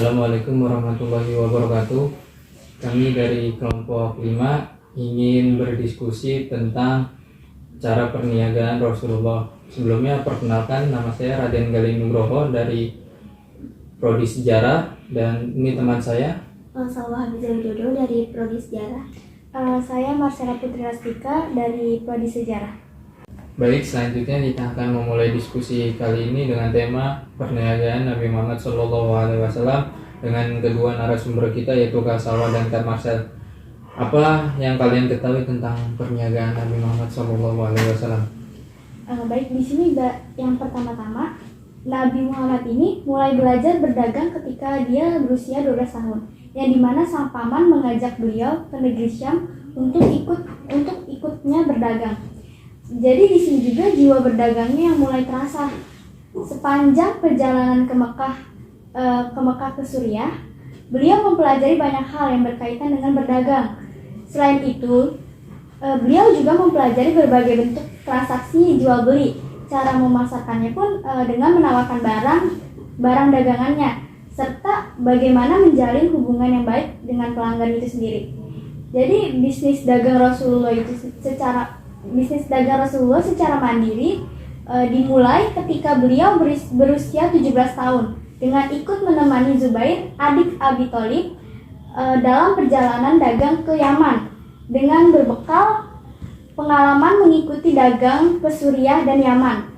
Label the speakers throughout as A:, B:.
A: Assalamualaikum warahmatullahi wabarakatuh. Kami dari kelompok 5 ingin berdiskusi tentang cara perniagaan Rasulullah. Sebelumnya perkenalkan, nama saya Raden Galih Nugroho dari Prodi Sejarah, dan ini teman saya
B: Salwa Habizah Widodo dari Prodi Sejarah. Saya Marcella Putri Rastika dari Prodi Sejarah.
A: Baik, selanjutnya kita akan memulai diskusi kali ini dengan tema perniagaan Nabi Muhammad SAW dengan kedua narasumber kita, yaitu Kak Salwa dan Kak Marcel. Apa yang kalian ketahui tentang perniagaan Nabi Muhammad SAW?
B: Baik, di sini yang pertama-tama Nabi Muhammad ini mulai belajar berdagang ketika dia berusia 12 tahun, yang dimana sang paman mengajak beliau ke negeri Syam untuk ikutnya berdagang. Jadi di sini juga jiwa berdagangnya yang mulai terasa. Sepanjang perjalanan ke Mekah ke Suriah, beliau mempelajari banyak hal yang berkaitan dengan berdagang. Selain itu, beliau juga mempelajari berbagai bentuk transaksi jual beli. Cara memasarkannya pun dengan menawarkan barang dagangannya, serta bagaimana menjalin hubungan yang baik dengan pelanggan itu sendiri. Jadi bisnis dagang Rasulullah secara mandiri dimulai ketika beliau berusia 17 tahun dengan ikut menemani Zubair, adik Abi Thalib, dalam perjalanan dagang ke Yaman dengan berbekal pengalaman mengikuti dagang ke Suriah dan Yaman.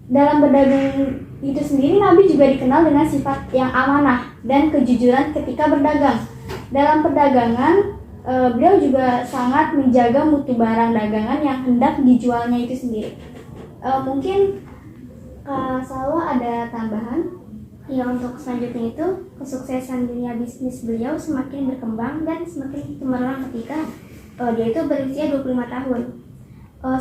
B: Dalam berdagang itu sendiri, Nabi juga dikenal dengan sifat yang amanah dan kejujuran ketika berdagang. Dalam perdagangan, beliau juga sangat menjaga mutu barang dagangan yang hendak dijualnya itu sendiri. Mungkin Salwa ada tambahan? Ya, untuk selanjutnya itu kesuksesan dunia bisnis beliau semakin berkembang dan semakin cemerlang ketika dia itu berusia 25 tahun.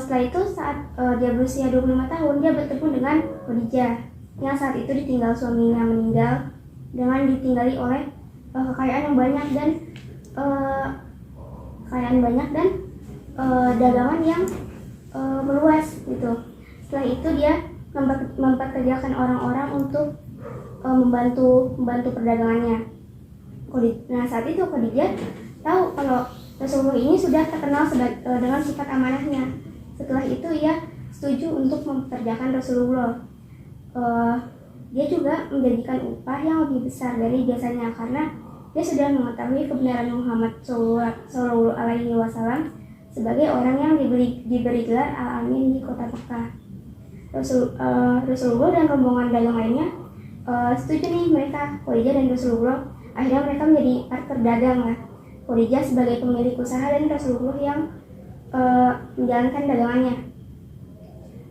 B: Setelah itu saat dia berusia 25 tahun, dia bertemu dengan Khadijah yang saat itu ditinggal suaminya meninggal dengan ditinggali oleh kekayaan yang banyak dan dagangan yang meluas gitu. Setelah itu dia memperkerjakan orang-orang untuk membantu perdagangannya. Nah, saat itu Khadijah tahu kalau Rasulullah ini sudah terkenal dengan sifat amanahnya. Setelah itu ia setuju untuk mempekerjakan Rasulullah. Dia juga menjanjikan upah yang lebih besar dari biasanya karena dia sudah mengetahui kebenaran Muhammad Sallallahu Alaihi Wasallam sebagai orang yang diberi gelar Al-Amin di kota Mekah. Rasulullah dan rombongan dagang lainnya setuju nih mereka, Khadijah dan Rasulullah. Akhirnya mereka menjadi partner dagang lah. Khadijah sebagai pemilik usaha dan Rasulullah yang menjalankan dagangannya.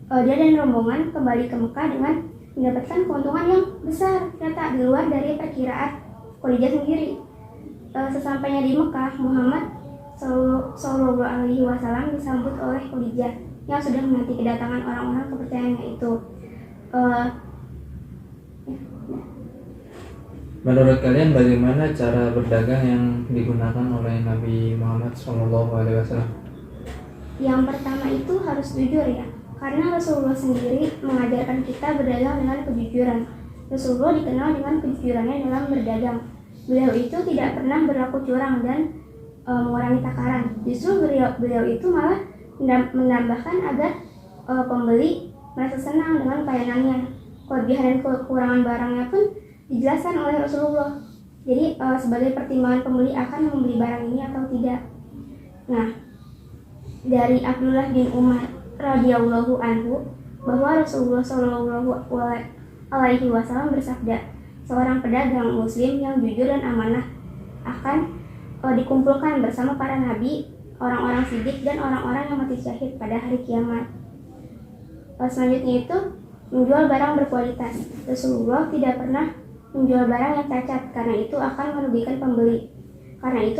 B: Dia dan rombongan kembali ke Mekah dengan mendapatkan keuntungan yang besar, ternyata di luar dari perkiraan Khadijah sendiri. Sesampainya di Mekah, Muhammad Sallallahu Alaihi Wasallam disambut oleh Khadijah yang sudah menanti kedatangan orang-orang kepercayaannya itu.
A: Menurut kalian bagaimana cara berdagang yang digunakan oleh Nabi Muhammad SAW?
B: Yang pertama itu harus jujur ya, karena Rasulullah sendiri mengajarkan kita berdagang dengan kejujuran. Rasulullah dikenal dengan kejujurannya dalam berdagang. Beliau itu tidak pernah berlaku curang dan mengurangi takaran. Justru beliau itu malah menambahkan agar pembeli merasa senang dengan pelayanannya. Kelebihan dan kekurangan barangnya pun dijelaskan oleh Rasulullah. Jadi sebagai pertimbangan pembeli akan membeli barang ini atau tidak. Nah, dari Abdullah bin Umar radhiyallahu anhu bahwa Rasulullah Shallallahu Alaihi Wasallam bersabda, seorang pedagang Muslim yang jujur dan amanah akan dikumpulkan bersama para nabi, orang-orang siddiq dan orang-orang yang mati syahid pada hari kiamat. Selanjutnya itu menjual barang berkualitas. Rasulullah tidak pernah menjual barang yang cacat karena itu akan merugikan pembeli. Karena itu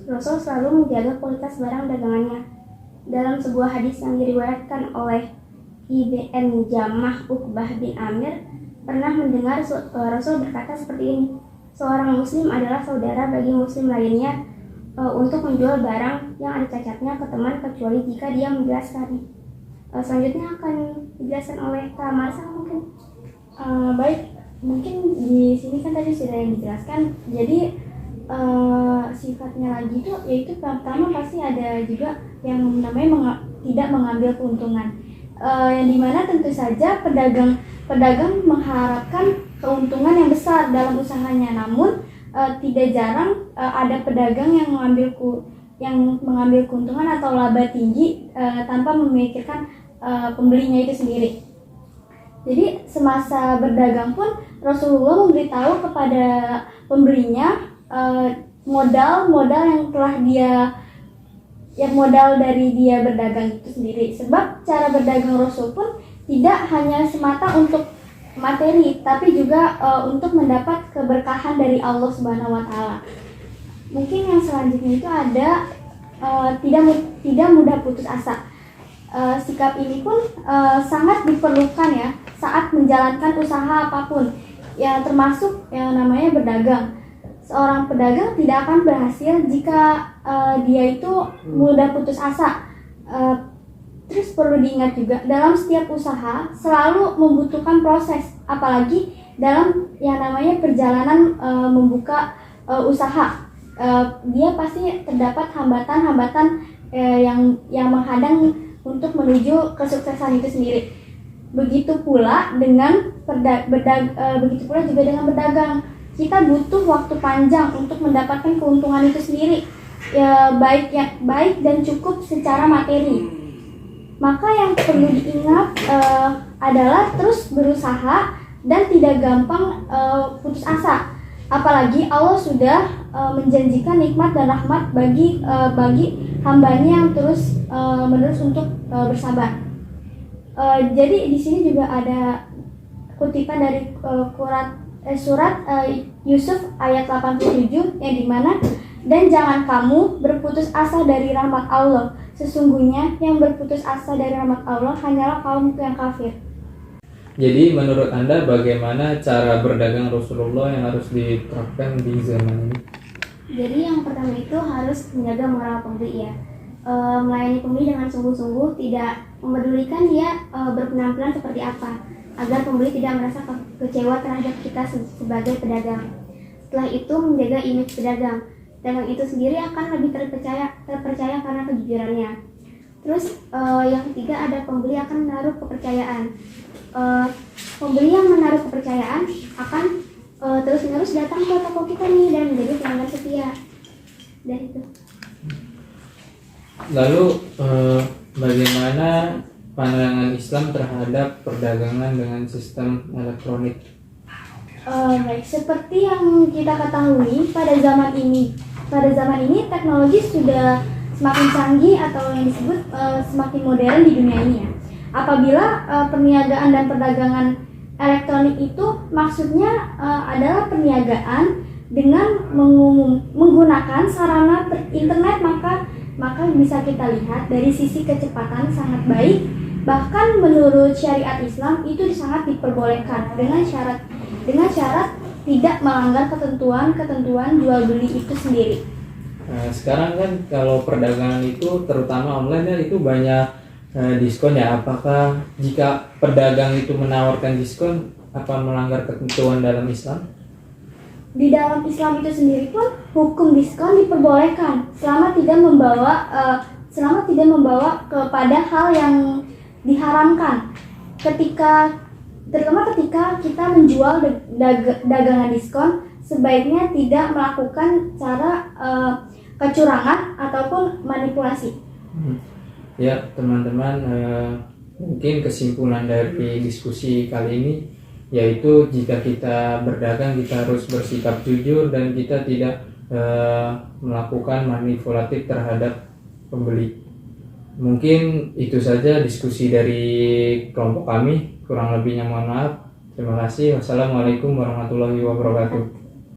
B: Rasul selalu menjaga kualitas barang dagangannya. Dalam sebuah hadis yang diriwayatkan oleh Ibn Jamah Uqbah bin Amir pernah mendengar Rasul berkata seperti ini, seorang muslim adalah saudara bagi muslim lainnya untuk menjual barang yang ada cacatnya ke teman kecuali jika dia menjelaskan. Selanjutnya akan dijelaskan oleh Kak Marsa mungkin.
C: Baik,
B: mungkin di sini kan tadi sudah yang dijelaskan. Jadi sifatnya lagi itu yaitu pertama pasti ada juga yang namanya tidak mengambil keuntungan, yang dimana tentu saja pedagang mengharapkan keuntungan yang besar dalam usahanya, namun tidak jarang ada pedagang yang mengambil keuntungan atau laba tinggi tanpa memikirkan pembelinya itu sendiri. Jadi semasa berdagang pun Rasulullah memberitahu kepada pembelinya modal dari dia berdagang itu sendiri. Sebab cara berdagang Rasul pun tidak hanya semata untuk materi, tapi juga untuk mendapat keberkahan dari Allah Subhanahu wa taala. Mungkin yang selanjutnya itu ada tidak mudah putus asa. Sikap ini pun sangat diperlukan ya saat menjalankan usaha apapun, ya termasuk yang namanya berdagang. Seorang pedagang tidak akan berhasil jika dia itu mudah putus asa. Terus perlu diingat juga, dalam setiap usaha selalu membutuhkan proses, apalagi dalam yang namanya perjalanan membuka usaha. Dia pasti terdapat hambatan-hambatan yang menghadang untuk menuju kesuksesan itu sendiri. Begitu pula juga dengan berdagang. Kita butuh waktu panjang untuk mendapatkan keuntungan itu sendiri, ya, baik dan cukup secara materi. Maka yang perlu diingat adalah terus berusaha dan tidak gampang putus asa. Apalagi Allah sudah menjanjikan nikmat dan rahmat bagi hambanya yang terus menerus untuk bersabar. Jadi di sini juga ada kutipan dari surat Yusuf ayat 87 yang dimana, dan jangan kamu berputus asa dari rahmat Allah, sesungguhnya yang berputus asa dari rahmat Allah hanyalah kaum yang kafir.
A: Jadi menurut Anda bagaimana cara berdagang Rasulullah yang harus diterapkan di zaman ini?
B: Jadi yang pertama itu harus menjaga moral pembeli ya, melayani pembeli dengan sungguh-sungguh, tidak memedulikan dia berpenampilan seperti apa, agar pembeli tidak merasa kecewa terhadap kita sebagai pedagang. Setelah itu menjaga image pedagang itu sendiri akan lebih terpercaya karena kejujurannya. Terus yang ketiga ada pembeli akan menaruh kepercayaan. Pembeli yang menaruh kepercayaan akan terus-menerus datang ke toko kita nih dan menjadi pelanggan setia. Dan itu.
A: Lalu bagaimana pandangan Islam terhadap perdagangan dengan sistem elektronik?
B: Baik, seperti yang kita ketahui pada zaman ini teknologi sudah semakin canggih atau yang disebut semakin modern di dunia ini ya. Apabila perniagaan dan perdagangan elektronik itu maksudnya adalah perniagaan dengan menggunakan sarana internet, maka bisa kita lihat dari sisi kecepatan sangat baik. Bahkan menurut syariat Islam itu sangat diperbolehkan dengan syarat tidak melanggar ketentuan jual beli itu sendiri.
A: Nah, sekarang kan kalau perdagangan itu terutama online ya, itu banyak diskon ya. Apakah jika pedagang itu menawarkan diskon apa melanggar ketentuan dalam Islam?
B: Di dalam Islam itu sendiri pun hukum diskon diperbolehkan selama tidak membawa kepada hal yang diharamkan. Terutama ketika kita menjual dagangan diskon, sebaiknya tidak melakukan cara kecurangan ataupun manipulasi.
A: Ya teman-teman, mungkin kesimpulan dari diskusi kali ini yaitu jika kita berdagang kita harus bersikap jujur dan kita tidak melakukan manipulatif terhadap pembeli. Mungkin itu saja diskusi dari kelompok kami. Kurang lebihnya mohon maaf. Terima kasih. Wassalamualaikum warahmatullahi wabarakatuh.